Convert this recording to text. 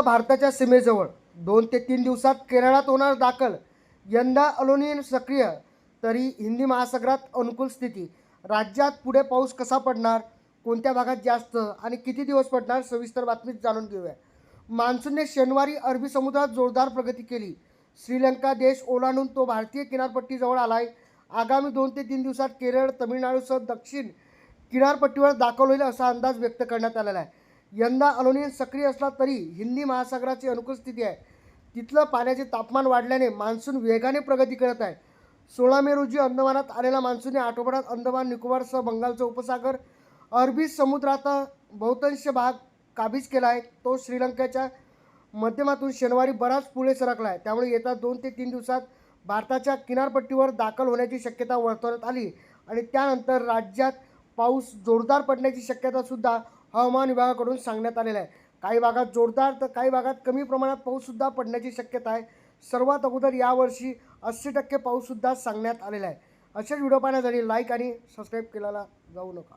भारताच्या सीमेजवळ 2 ते 3 दिवसात केरळात होणार दाखल. यंदा अलोनियन सक्रिय, तरी हिंदी महासागरात अनुकूल स्थिती. राज्यात पुढे पाऊस कसा पडणार, कोणत्या भागात जास्त आणि किती दिवस पडणार, सविस्तर बातमीत जाणून घेऊया. मान्सूनने शनिवारी अरबी समुद्रात जोरदार प्रगती केली. श्रीलंका देश ओलांडून तो भारतीय किनारपट्टीजवळ आलाय. आगामी 2 ते 3 दिवसात केरळ, तामिळनाडूसह दक्षिण किनारपट्टीवर दाखल होईल असा अंदाज व्यक्त करण्यात आलेला आहे. यंदा अलोनियन सक्रिय असला तरी हिंदी महासागराची अनुकूल स्थिती आहे. तिथलं पाण्याचे तापमान वाढल्याने मान्सून वेगाने प्रगती करत आहे. 16 मे रोजी अंदमानात आलेला मान्सूनने आठवड्यात अंदमान निकोबारसह बंगालचा उपसागर, अरबी समुद्राचा बहुतांश भाग काबीज केला आहे. तो श्रीलंकेच्या माध्यमातून शनिवारी बराच पुढे सरकला आहे. त्यामुळे येत्या 2 ते 3 दिवसात भारताच्या किनारपट्टीवर दाखल होण्याची शक्यता वर्तवण्यात आली आणि त्यानंतर राज्यात पाऊस जोरदार पडण्याची शक्यता सुद्धा हवामान विभागाकडून सांगण्यात आलेलं आहे. काही भागात जोरदार तर काही भागात कमी प्रमाणात पाऊससुद्धा पडण्याची शक्यता आहे. सर्वात अगोदर यावर्षी 80% पाऊससुद्धा सांगण्यात आलेला आहे. असेच व्हिडिओ पाहण्यासाठी लाईक आणि सबस्क्राईब केलेला जाऊ नका.